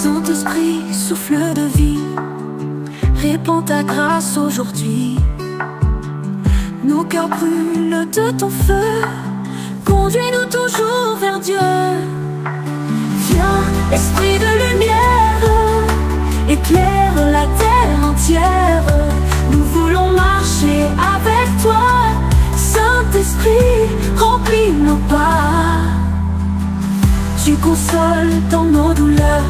Saint-Esprit, souffle de vie, répands ta grâce aujourd'hui. Nos cœurs brûlent de ton feu, conduis-nous toujours vers Dieu. Viens, Esprit de lumière, éclaire la terre entière. Nous voulons marcher avec toi. Saint-Esprit, remplis nos pas. Tu consoles dans nos douleurs,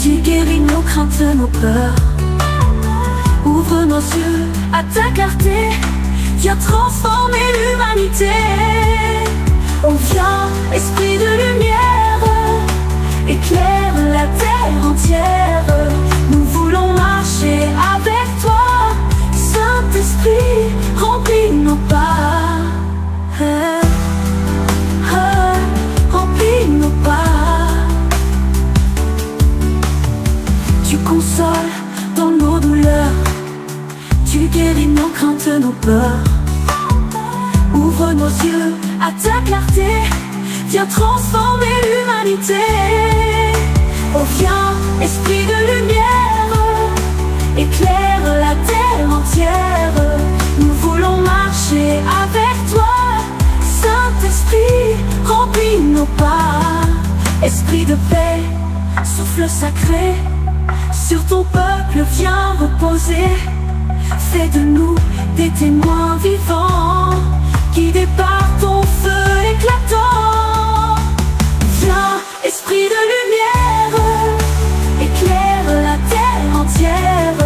tu guéris nos craintes, nos peurs. Ouvre nos yeux à ta clarté, viens transformer l'humanité. On vient, Esprit de lumière, éclaire la terre entière. Nous voulons marcher avec toi. Saint-Esprit, remplis nos pas. Remplis nos pas. Tu consoles dans nos douleurs, tu guéris nos craintes, nos peurs. Ouvre nos yeux à ta clarté, viens transformer l'humanité. Oh viens, Esprit de lumière, éclaire la terre entière. Nous voulons marcher avec toi. Saint-Esprit, remplis nos pas. Esprit de paix, souffle sacré, sur ton peuple viens reposer. Fais de nous des témoins vivants, guidés par ton feu éclatant. Viens, Esprit de lumière, éclaire la terre entière.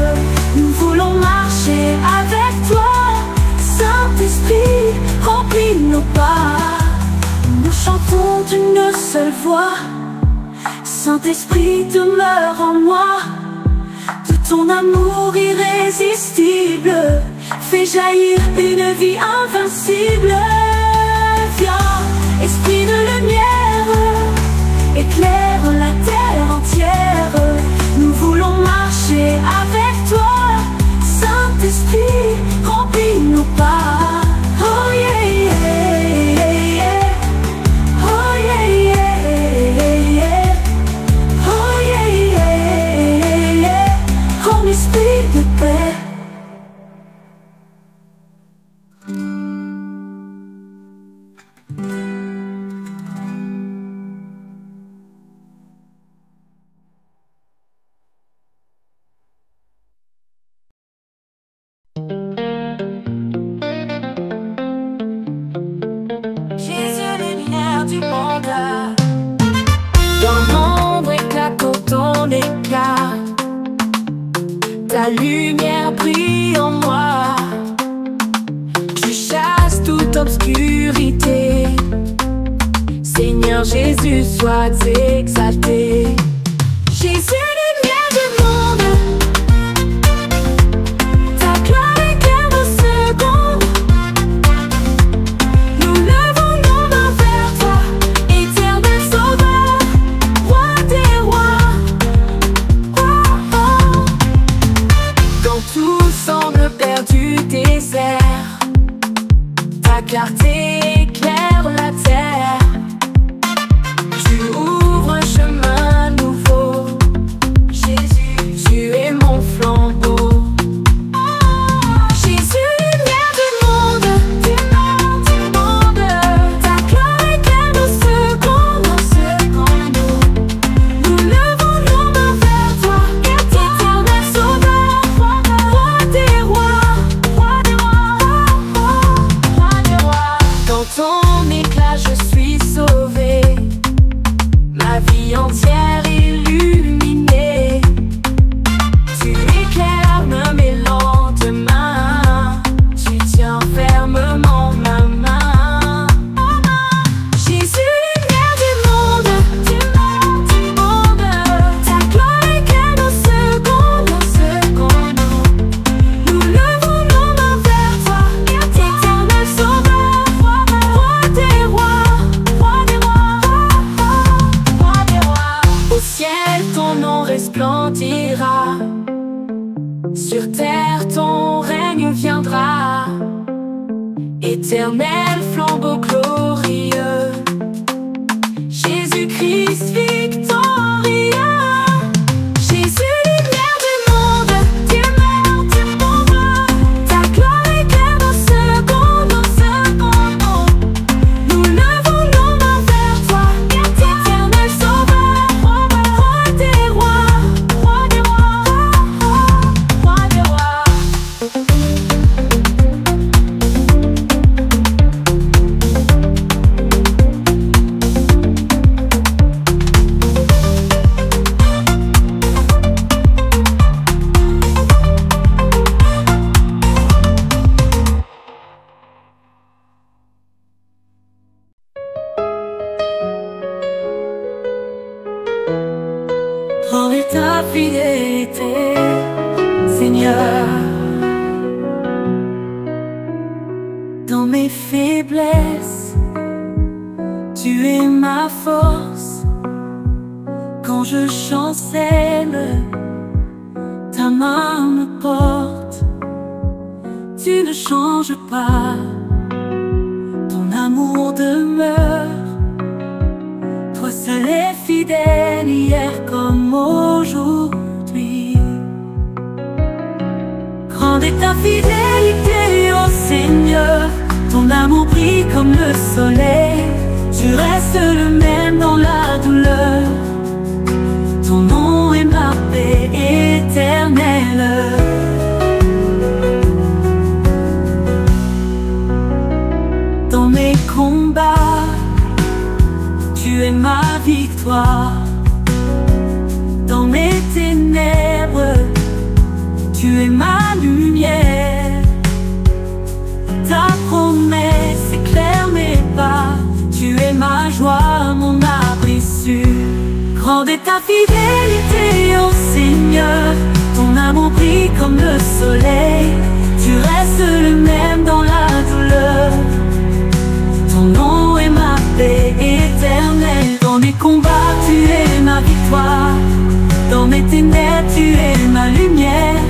Nous voulons marcher avec toi. Saint-Esprit, remplis nos pas. Nous chantons d'une seule voix. Saint-Esprit, demeure en moi. De ton amour irrésistible, fais jaillir une vie invincible. Viens, Esprit de lumière, éclaire la terre entière. Nous voulons marcher avec toi. Saint-Esprit, remplis nos pas. Oh yeah, yeah, yeah. Oh yeah, yeah, yeah. Oh yeah, yeah, yeah. Oh, Esprit de paix. Jésus, lumière du monde, dans l'ombre éclate ton éclat. Ta lumière brille en moi, tu chasses toute obscurité. Seigneur Jésus, sois exalté. Jésus, lumière du monde, ta gloire éclaire nos secondes. Nous levons nos mains vers toi, éternel sauveur, roi des rois. Oh, oh. Quand tout semble perdu, désert, ta clarté éclaire la terre. Tu ouvres un chemin nouveau. Jésus, tu es mon flambeau. Jésus, lumière du monde, du monde. Ta gloire éclaire nos secondes. Nous levons nos mains vers toi, éternel sauveur, roi des rois, roi des rois. Dans ton éclat je suis sauvé, ma vie entière illuminée. Tu éclaires mes lendemains, tu tiens fermement ma main. Jésus, lumière du monde, du monde. Ta gloire éclaire nos secondes. Nous levons nos mains vers toi, éternel sauveur, roi des rois, roi des rois. Au ciel ton nom resplendira, sur terre ton règne viendra. Éternel flambeau glorieux, Jésus-Christ victorieux. Grand est ta fidélité, Seigneur. Dans mes faiblesses, tu es ma force. Quand je chancelle, ta main me porte. Tu ne changes pas, ton amour demeure. Toi seul es fidèle, hier comme aujourd'hui. Grande est ta fidélité, ô Seigneur. Ton amour brille comme le soleil. Tu restes le même dans la douleur. Ton nom est ma paix éternelle. Dans mes combats, tu es ma victoire. Dans mes ténèbres, tu es ma lumière. Ta promesse éclaire mes pas. Tu es ma joie, mon abri sûr. Grande est ta fidélité, ô Seigneur. Ton amour brille comme le soleil. Tu restes le même dans la douleur. Ton nom est ma paix éternelle. Dans mes combats, tu es ma victoire. Dans mes ténèbres, tu es ma lumière.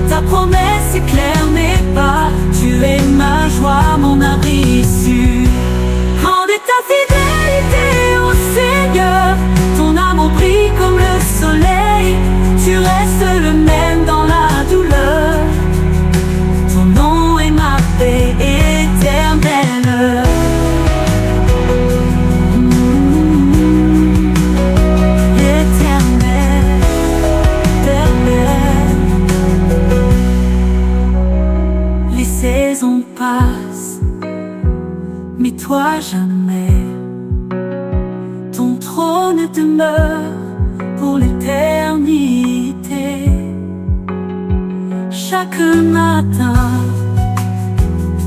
Ta promesse éclaire mes pas. Tu es ma joie, mon abri sûr. Grande est ta fidélité, ô Seigneur. Ton amour brille comme le soleil. Tu restes le même dans la douleur. Ton nom est ma paix éternelle. Les saisons passent, mais toi jamais. Ton trône demeure pour l'éternité. Chaque matin,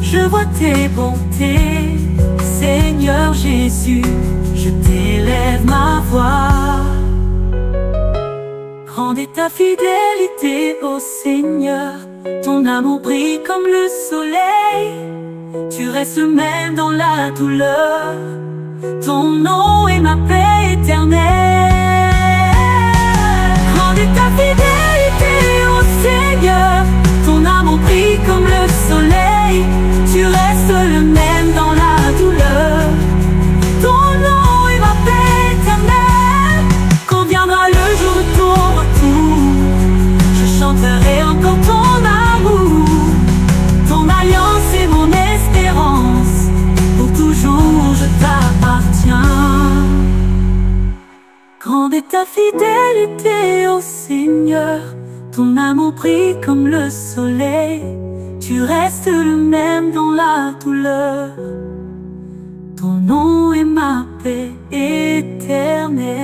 je vois tes bontés. Seigneur Jésus, je t'élève ma voix. Grande est ta fidélité, ô Seigneur. Ton amour brille comme le soleil. Tu restes même dans la douleur. Ton nom est ma paix éternelle. Grande est ta fidélité, ô Seigneur. Ton amour brille comme le soleil. Tu restes le même dans la douleur. Ton nom est ma paix éternelle. Quand viendra le jour de ton retour, je chanterai encore ton amour. Ton alliance est mon espérance. Pour toujours je t'appartiens. Grande est ta fidélité, ô Seigneur. Ton amour brille comme le soleil. Tu restes le même dans la douleur. Ton nom est ma paix éternelle.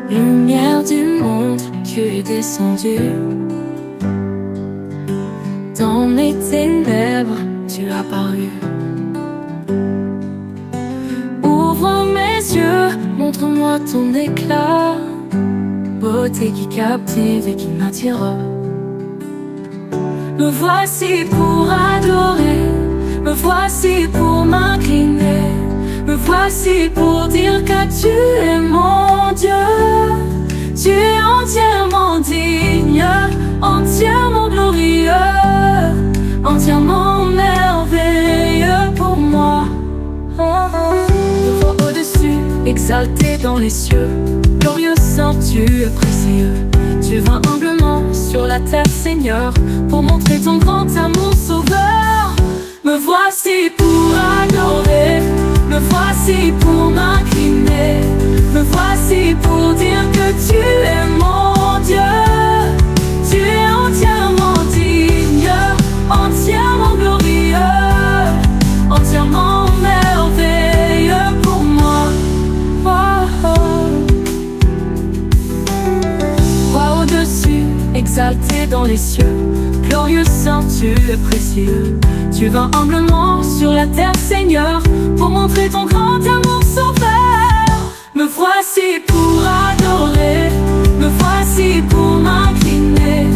Lumière du monde, tu es descendu. Dans mes ténèbres, tu as apparu. Ouvre mes yeux, montre-moi ton éclat. Beauté qui captive et qui m'attire. Me voici pour adorer. Me voici pour m'incliner. Me voici pour dire que tu es mon Dieu. Tu es entièrement digne, entièrement glorieux, entièrement merveilleux pour moi. Te vois au-dessus, exalté dans les cieux. Glorieux saint, tu es précieux. Tu vins humblement sur la terre, Seigneur, pour montrer ton grand amour sauveur. Me voici pour adorer. Me voici pour m'incliner. Me voici pour dire que tu es mon Dieu. Tu es entièrement digne, entièrement glorieux, entièrement merveilleux. les cieux. Glorieux Saint, tu es précieux. Tu vas humblement sur la terre, Seigneur, pour montrer ton grand amour sauveur. Me voici pour adorer, me voici pour m'incliner,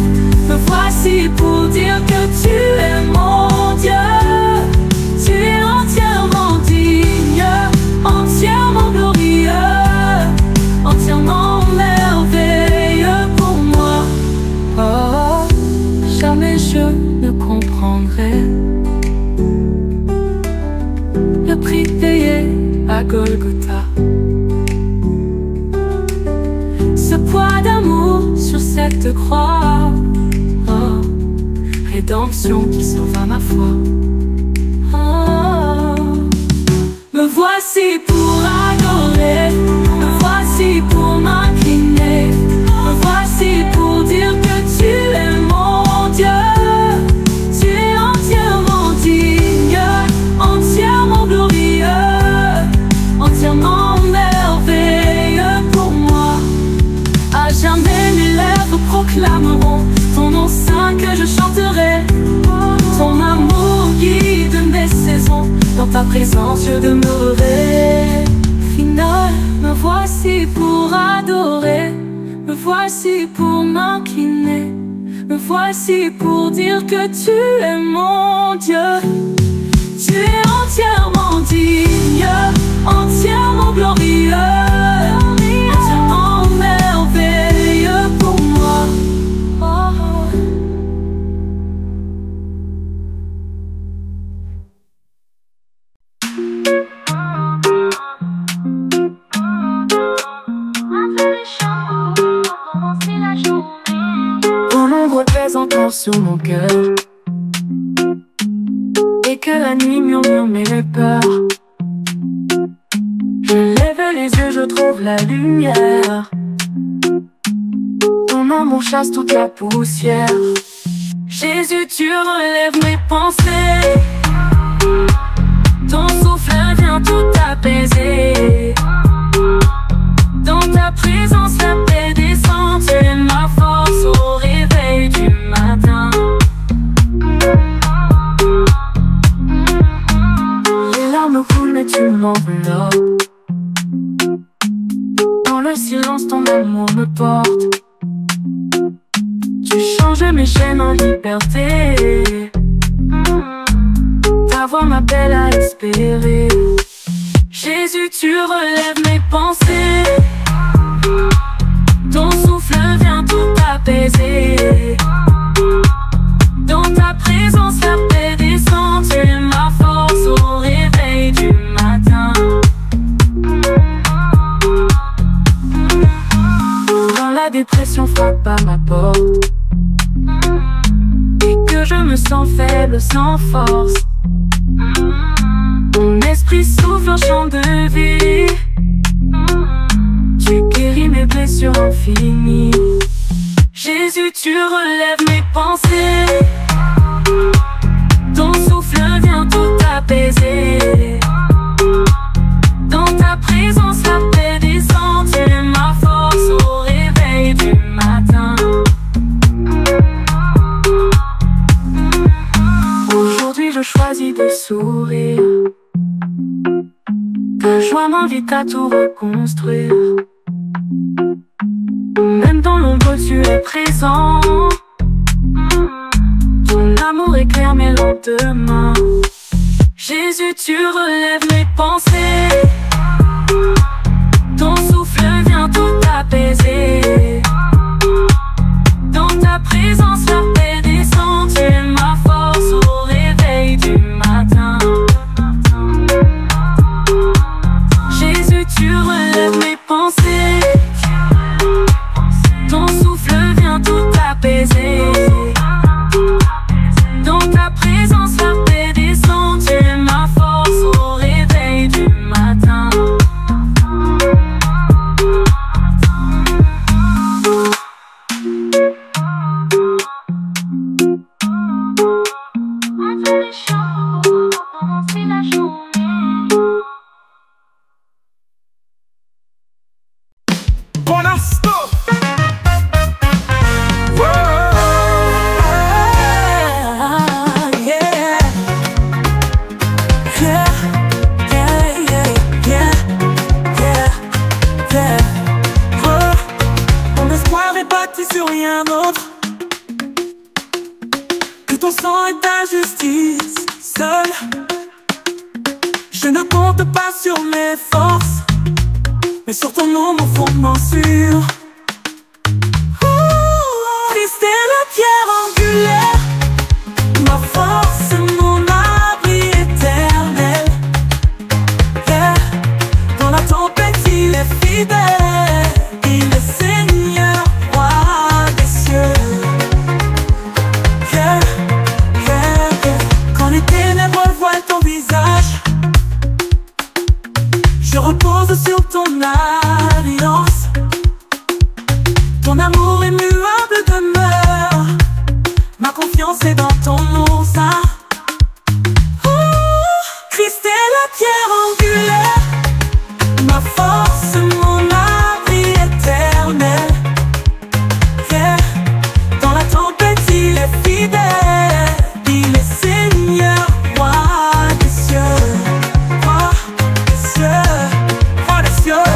me voici pour dire que tu es mon Dieu. Tu es entièrement digne, entièrement glorieux, entièrement merveilleux pour moi. Oh, jamais je ne comprendrai le prix payé à Golgotha. Ce poids d'amour sur cette croix, oh, rédemption qui sauva ma foi. Me voici pour adorer, me voici pour m'incliner, me voici pour dire que tu es mon Dieu. Tu es entièrement digne, entièrement glorieux, entièrement merveilleux pour moi. À jamais mes lèvres proclameront ton nom saint que je chanterai. Ton amour guide mes saisons, dans ta présence je demeurerai. Final, me voici pour adorer, me voici pour m'incliner, me voici pour dire que tu es mon Dieu. Tu es entièrement digne, entièrement glorieux, entièrement merveilleux pour moi. Encore sur mon cœur, et que la nuit murmure mes peurs. Je lève les yeux, je trouve la lumière. Ton amour chasse toute la poussière. Jésus, tu relèves mes pensées. Ton souffle vient tout apaiser. Dans ta présence la paix descend. Tu es ma force au réveil du matin. Les larmes coulent mais tu m'enveloppes. Dans le silence ton amour me porte. Tu changes mes chaînes en liberté. Ta voix m'appelle à espérer. Jésus, tu relèves mes pensées. Ton souffle vient tout apaiser. Dans ta présence la paix descend. Tu es ma force au réveil du matin. Quand la dépression frappe à ma porte et que je me sens faible, sans force, mon esprit souffle un chant de vie. Tu guéris mes blessures infinies. Jésus, tu relèves mes pensées. Ton souffle vient tout apaiser. Dans ta présence la paix descend. Tu es ma force au réveil du matin. Aujourd'hui je choisis de sourire. Ta joie m'invite à tout reconstruire. Même dans l'ombre tu es présent. Ton amour éclaire mes lendemains. Jésus, tu relèves mes pensées. Ton souffle vient tout apaiser. Dans ta présence la paix descend. Tu es ma force au réveil du matin. Jésus, tu relèves mes pensées. Ton souffle vient tout apaiser. Dans ta présence la paix descend. Tu es ma force au réveil du matin. compte pas sur mes forces, mais sur ton nom, mon fondement sûr. Christ est la pierre angulaire, ma force et mon abri éternel. Yeah. Dans la tempête, il est fidèle, il est Seigneur, roi des cieux. Yeah. Yeah. Yeah. Quand les ténèbres voilent ton visage, je repose sur ton alliance. Ton amour immuable demeure, ma confiance est dans ton nom saint. Christ est la pierre angulaire, ma force, mon abri éternel. Yeah. Dans la tempête, il est fidèle, il est Seigneur, roi des cieux, roi des cieux, roi des cieux.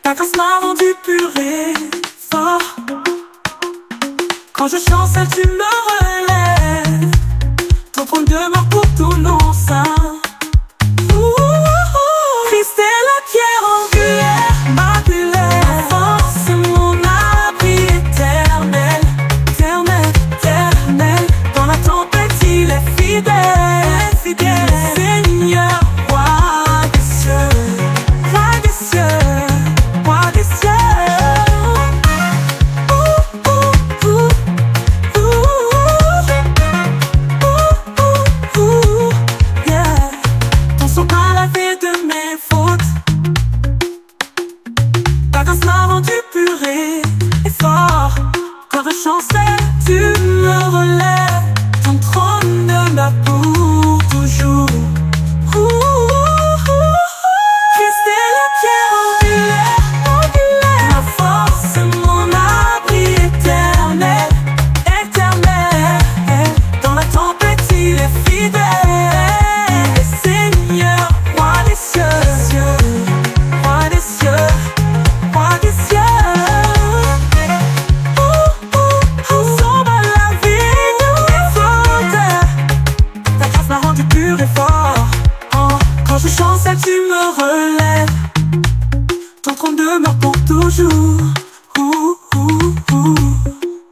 Ta grâce m'a rendu pur et fort. Quand je chancelle, tu me relèves. Ton trône demeure pour tout nom saint. Christ est la pierre angulaire, ma force, mon abri éternel, éternel, éternel. Dans la tempête, il est fidèle, fidèle. Seigneur, roi des cieux, roi des cieux, roi des cieux. Yeah. Ton sang m'a lavé de mes fautes, ta grâce m'a rendu pur et fort. Quand je chancelle, tu me relèves. Ton trône demeure pour toujours. Christ est la pierre angulaire, ma force, mon abri éternel, éternel. Dans la tempête, il est fidèle, il est Seigneur, roi des cieux, roi des cieux, roi des cieux. Sauve la vie de mes fautes, ta grâce m'a rendu pur et fort. Quand je chancelle, tu me relèves. Ton trône demeure pour toujours.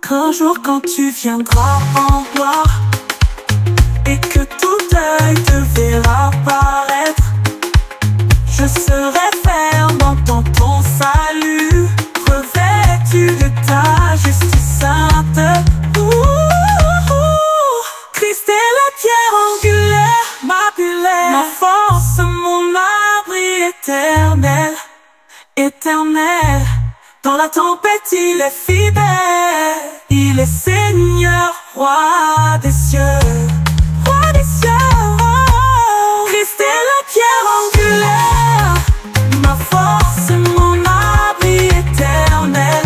Qu'un jour, quand tu viendras en gloire et que tout œil te verra paraître, je serai ferme dans ton salut, revêtu de ta justice sainte. Christ est la pierre angulaire, ma force, mon abri éternel, éternel. Dans la tempête, il est fidèle, il est Seigneur, roi des cieux, roi des cieux. Christ est la pierre angulaire, ma force, mon abri éternel.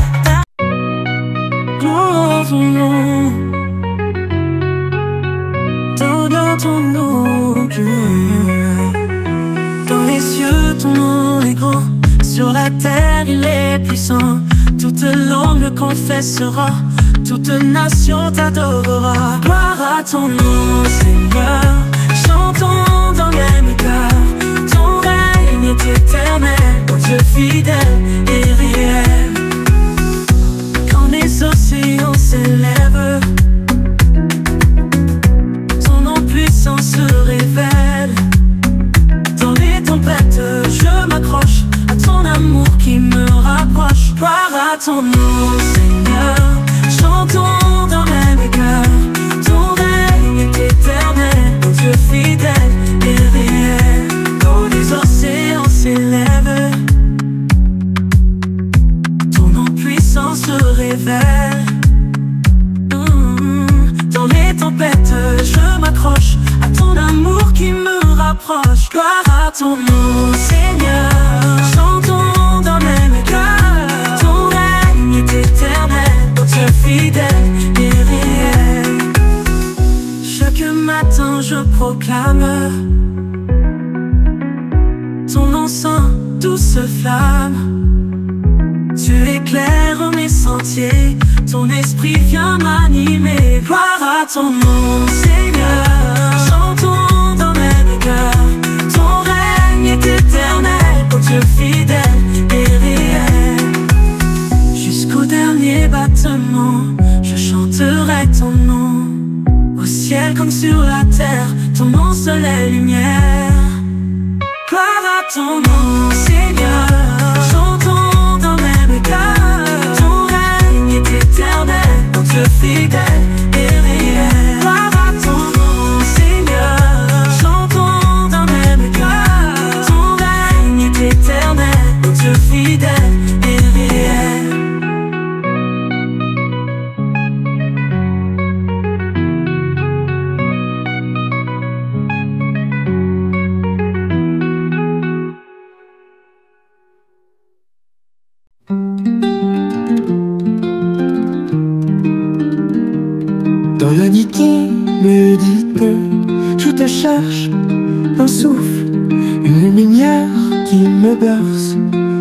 Ton nom, Dieu. Dans les cieux, ton nom est grand. Sur la terre, il est puissant. Toute langue le confessera, toute nation t'adorera. Gloire à ton nom, Seigneur. Chantons dans le même cœur. Ton règne est éternel, ô Dieu fidèle et réel. Quand les océans s'élèvent, se révèle. Dans les tempêtes, je m'accroche à ton amour qui me rapproche. Gloire à ton nom, Seigneur. Chantons dans le même cœur. Ton règne est éternel, ô Dieu fidèle et réel. Quand les océans s'élèvent, ton nom puissant se révèle. Dans les tempêtes, je m'accroche à ton amour qui me rapproche. Gloire à ton nom, Seigneur. Chantons dans le même cœur. Ton règne est éternel, ô Dieu fidèle et réel. Chaque matin je proclame ton nom saint, douce immense flamme. Tu éclaires mes sentiers, ton esprit vient m'animer. Gloire à ton nom, Seigneur, chantons dans mes cœurs. Ton règne est éternel, ô Dieu fidèle et réel. Jusqu'au dernier battement, je chanterai ton nom. Au ciel comme sur la terre, ton nom seul est lumière. Gloire à ton nom, Seigneur, chantons dans mes cœurs. Ton règne est éternel, ô Dieu fidèle et réel. Gloire à ton nom, Seigneur, chantons dans mes cœurs. Ton règne est éternel, ô Dieu fidèle et réel. Dans la nuit qui me dit que je te cherche, un souffle, une lumière qui me berce,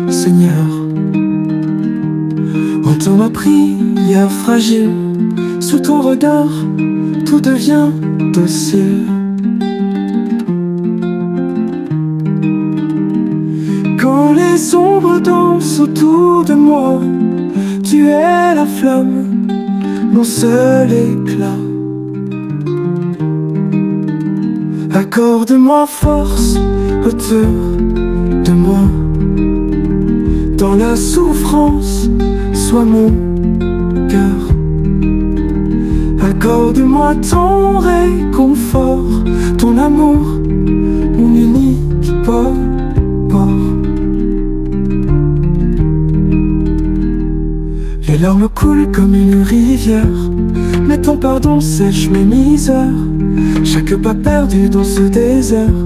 Seigneur. Entends ma prière fragile, sous ton regard, tout devient docile. Quand les ombres dansent autour de moi, tu es la flamme, mon seul éclat. Accorde-moi force autour de moi. Dans la souffrance, sois mon cœur. Accorde-moi ton réconfort, ton amour, mon unique port. Les larmes coulent comme une rivière, mais ton pardon sèche mes misères. Chaque pas perdu dans ce désert,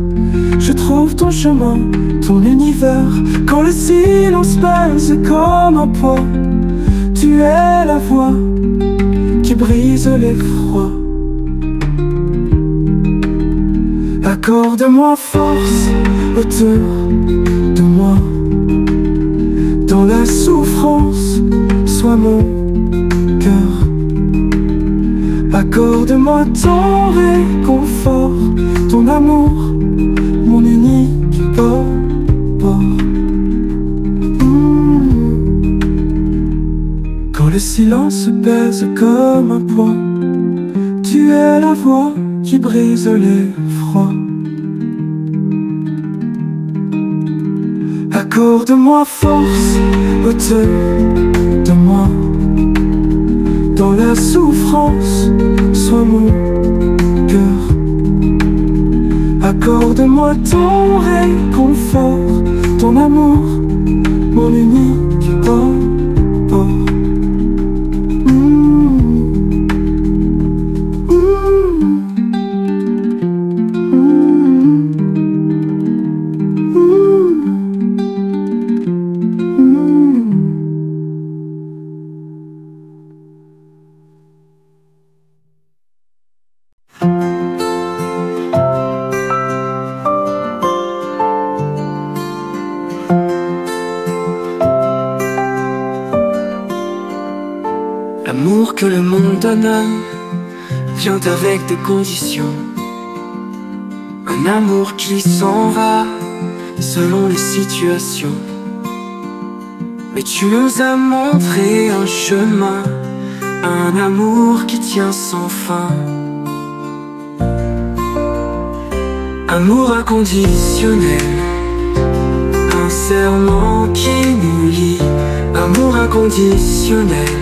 je trouve ton chemin, ton univers. Quand le silence pèse comme un poids, tu es la voix qui brise l'effroi. Accorde-moi force autour de moi. Dans la souffrance, sois mon cœur. Accorde-moi ton réconfort, ton amour, mon unique port. Quand le silence pèse comme un poids, tu es la voix qui brise l'effroi. Accorde-moi force autour de moi. Dans la souffrance, sois mon cœur. Accorde-moi ton réconfort, ton amour, mon unique port. L'amour que le monde donne vient avec des conditions. Un amour qui s'en va selon les situations. Mais tu nous as montré un chemin, un amour qui tient sans fin. Amour inconditionnel, un serment qui nous lie. Amour inconditionnel,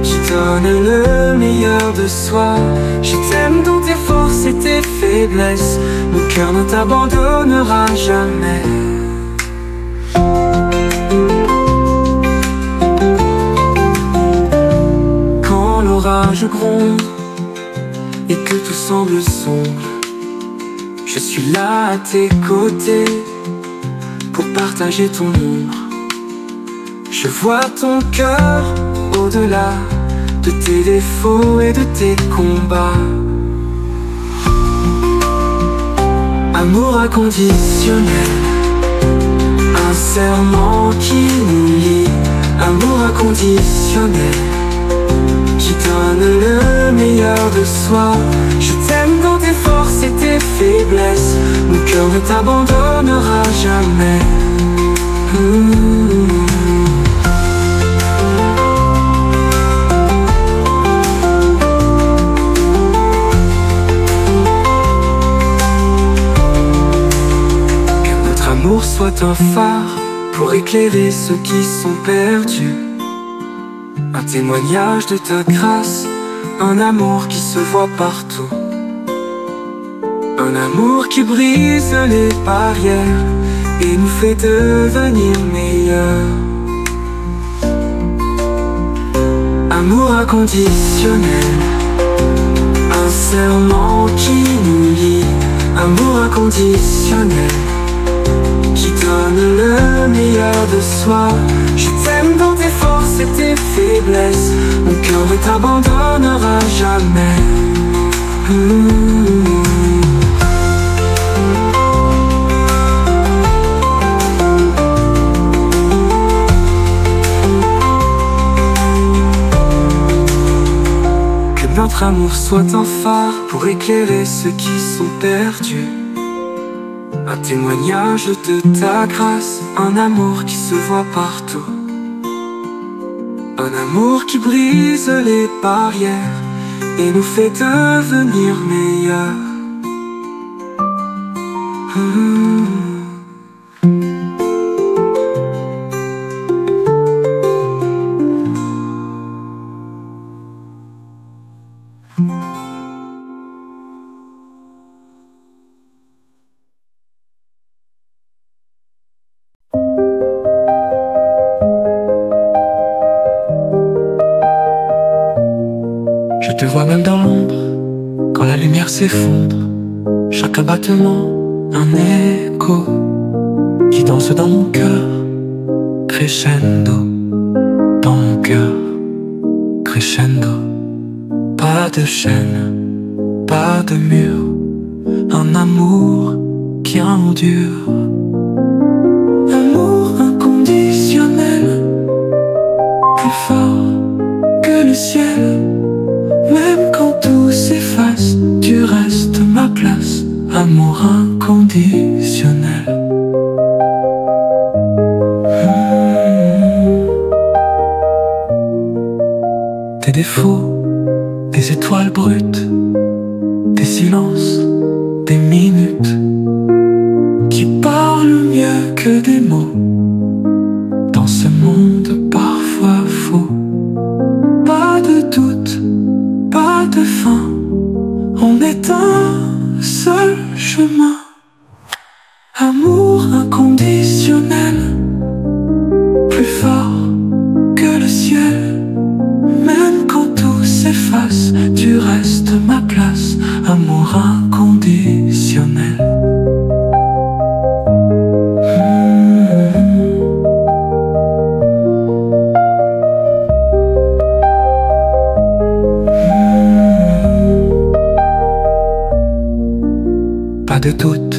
je donne le meilleur de soi. Je t'aime dans tes forces et tes faiblesses. Mon cœur ne t'abandonnera jamais. Quand l'orage gronde et que tout semble sombre, je suis là à tes côtés pour partager ton ombre. Je vois ton cœur au-delà de tes défauts et de tes combats. Amour inconditionnel, un serment qui nous lie, amour inconditionnel, qui donne le meilleur de soi. Je t'aime dans tes forces et tes faiblesses, mon cœur ne t'abandonnera jamais. Que notre amour soit un phare pour éclairer ceux qui sont perdus, un témoignage de ta grâce, un amour qui se voit partout, un amour qui brise les barrières et nous fait devenir meilleurs. Amour inconditionnel, un serment qui nous lie, amour inconditionnel, qui donne le meilleur de soi. Je t'aime dans tes forces et tes faiblesses, mon cœur ne t'abandonnera jamais. Que notre amour soit un phare pour éclairer ceux qui sont perdus, un témoignage de ta grâce, un amour qui se voit partout, un amour qui brise les barrières et nous fait devenir meilleurs. Je te vois même dans l'ombre, quand la lumière s'effondre. Chaque abattement, un écho qui danse dans mon cœur, crescendo, dans mon cœur, crescendo. Pas de chaîne, pas de mur, un amour qui endure. Amour inconditionnel, plus fort que le ciel. Même quand tout s'efface, tu restes ma place. Amour inconditionnel. Des défauts, des étoiles brutes, des silences, des minutes qui parlent mieux que des mots dans ce monde parfois faux. Pas de doute, pas de fin, on est un seul chemin. Amour inconditionnel, plus fort que le ciel. Même quand tout s'efface, tu restes ma place. Amour inconditionnel. Pas de doute,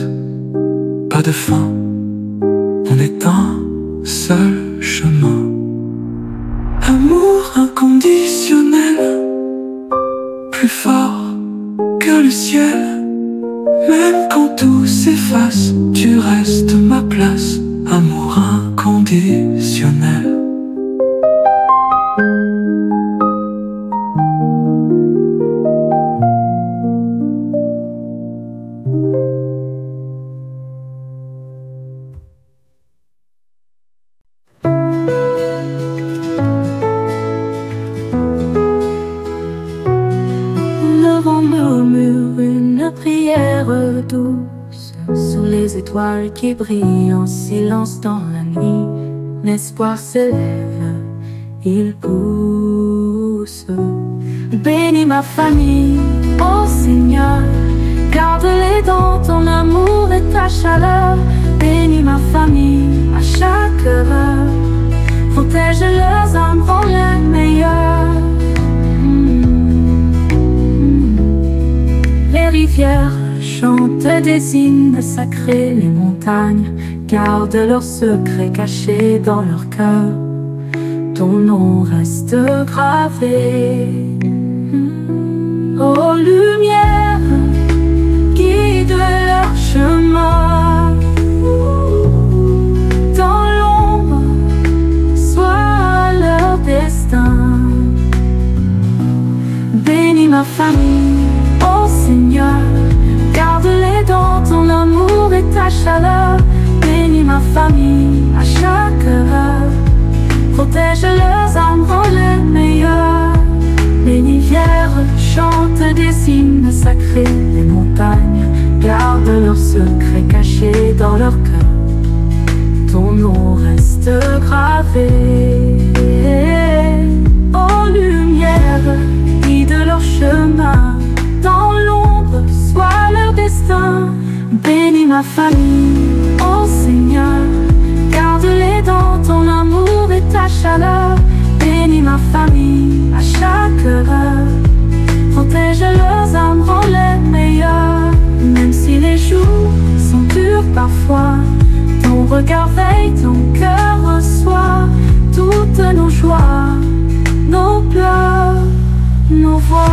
pas de fin, on est un seul chemin. Amour inconditionnel, plus fort que le ciel. Même quand tout s'efface, tu restes ma place. Amour inconditionnel. Douce sur les étoiles qui brillent en silence dans la nuit. L'espoir s'élève, il pousse. Bénis ma famille, ô Seigneur, garde-les dans ton amour et ta chaleur. Bénis ma famille à chaque heure, protège leurs âmes pour le meilleur. Les rivières chantent des hymnes sacrés, les montagnes gardent leurs secrets cachés dans leur cœur. Ton nom reste gravé. Ô lumière, guide leur chemin. Dans l'ombre, sois leur destin. Bénis ma famille, ô Seigneur, garde-les dans ton amour et ta chaleur. Bénis ma famille à chaque heure, protège leurs âmes, rends-les meilleurs. Bénis Vierge, chante des hymnes sacrés. Les montagnes gardent leurs secrets cachés dans leur cœur. Ton nom reste gravé. Ô lumière, guide leur chemin. Dans l'ombre, sois leur destin. Bénis ma famille, ô Seigneur, garde-les dans ton amour et ta chaleur. Bénis ma famille à chaque heure, protège leurs âmes, rends-les meilleurs. Même si les jours sont durs parfois, ton regard veille, ton cœur reçoit toutes nos joies, nos pleurs, nos voix.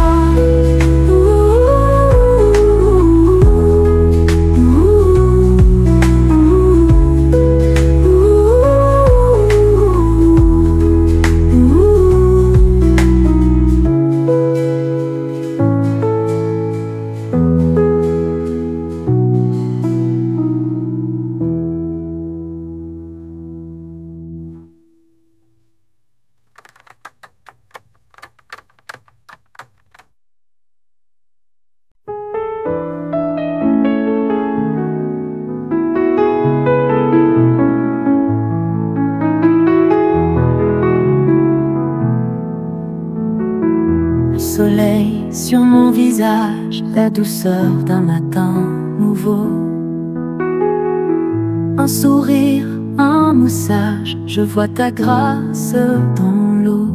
Soleil sur mon visage, la douceur d'un matin nouveau. Un sourire, un mot sage, je vois ta grâce dans l'eau.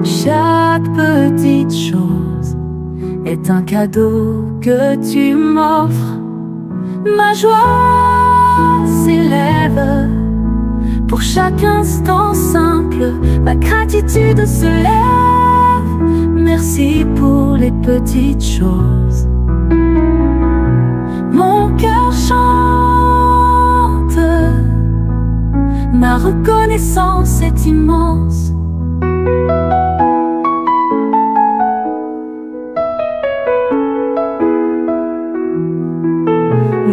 Chaque petite chose est un cadeau que tu m'offres. Ma joie s'élève pour chaque instant simple, ma gratitude se lève. Merci pour les petites choses. Mon cœur chante, ma reconnaissance est immense.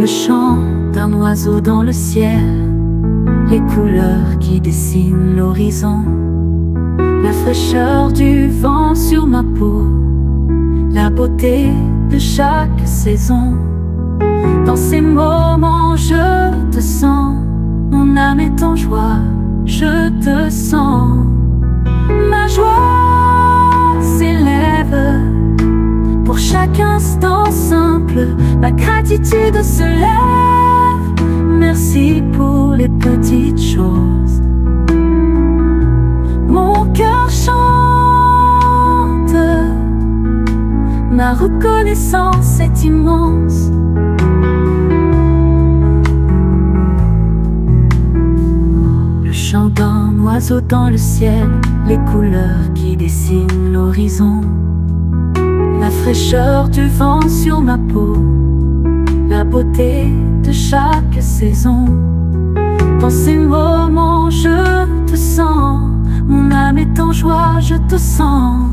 Le chant d'un oiseau dans le ciel, les couleurs qui dessinent l'horizon, la fraîcheur du vent sur ma peau, la beauté de chaque saison. Dans ces moments je te sens, mon âme est en joie, je te sens. Ma joie s'élève pour chaque instant simple, ma gratitude se lève. Merci pour les petites choses. Mon cœur chante, ma reconnaissance est immense. Le chant d'un oiseau dans le ciel, les couleurs qui dessinent l'horizon, la fraîcheur du vent sur ma peau, la beauté de chaque saison. Dans ces moments je te sens, mon âme est en joie, je te sens.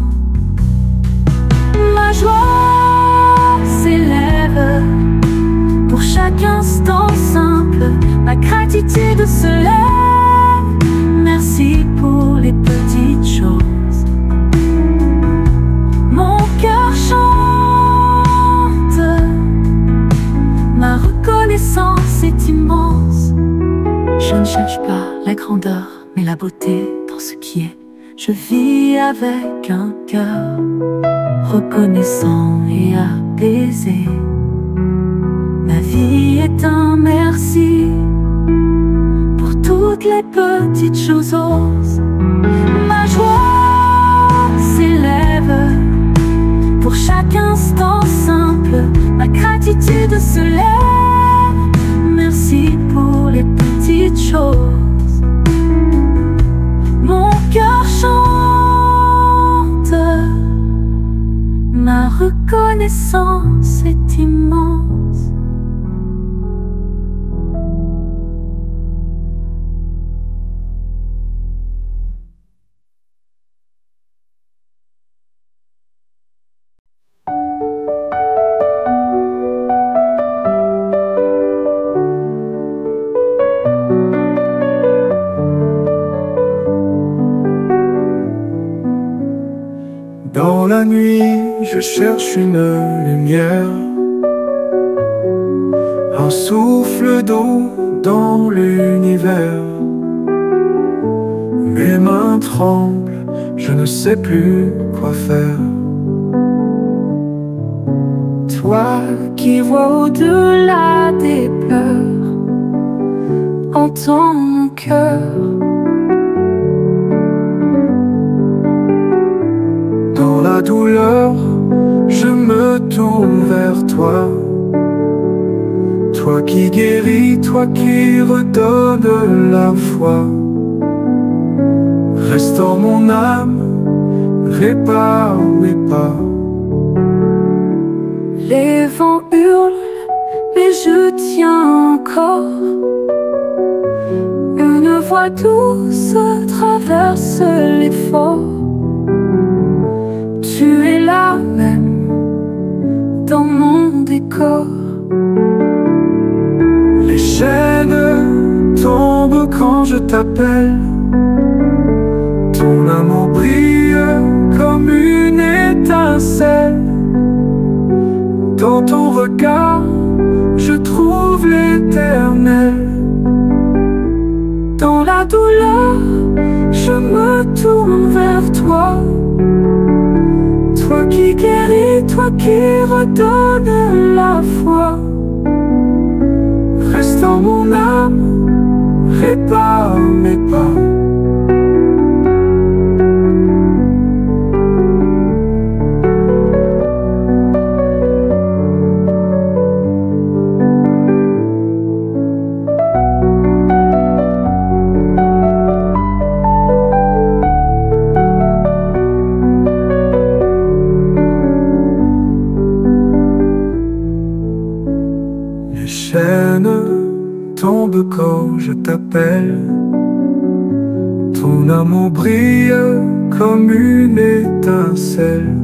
Ma joie s'élève pour chaque instant simple, ma gratitude se lève. Merci pour les petites choses. Mon cœur chante, ma reconnaissance est immense. Je ne cherche pas la grandeur, mais la beauté dans ce qui est. Je vis avec un cœur reconnaissant et apaisé. Ma vie est un merci pour toutes les petites choses. Ma joie s'élève pour chaque instant simple, ma gratitude se lève. Merci pour chose. Mon cœur chante, ma reconnaissance est immense. Dans la nuit, je cherche une lumière, un souffle d'eau dans l'univers. Mes mains tremblent, je ne sais plus quoi faire. Toi qui vois au-delà des pleurs, entends mon cœur. Dans la douleur, je me tourne vers toi. Toi qui guéris, toi qui redonnes la foi. Restaure mon âme, répare mes pas. Les vents hurlent, mais je tiens encore. Une voix douce traverse l'effort. Tu es là même, dans mon décor. Les chaînes tombent quand je t'appelle. Ton amour brille comme une étincelle. Dans ton regard, je trouve l'éternel. Dans la douleur, je me tourne vers toi. Toi qui guéris, toi qui redonnes la foi. Restaure mon âme, répare mes pas. Les chaînes tombent quand je t'appelle. Ton amour brille comme une étincelle.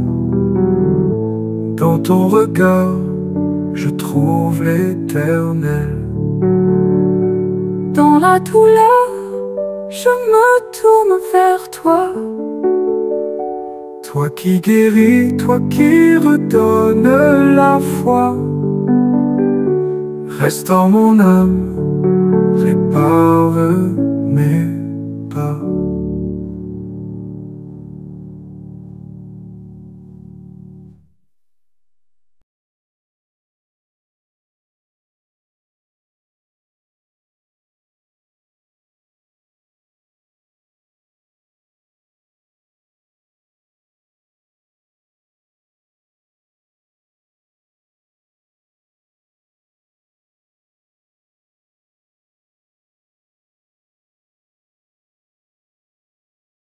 Dans ton regard, je trouve l'éternel. Dans la douleur, je me tourne vers toi. Toi qui guéris, toi qui redonnes la foi. Restaure mon âme, répare mes pas.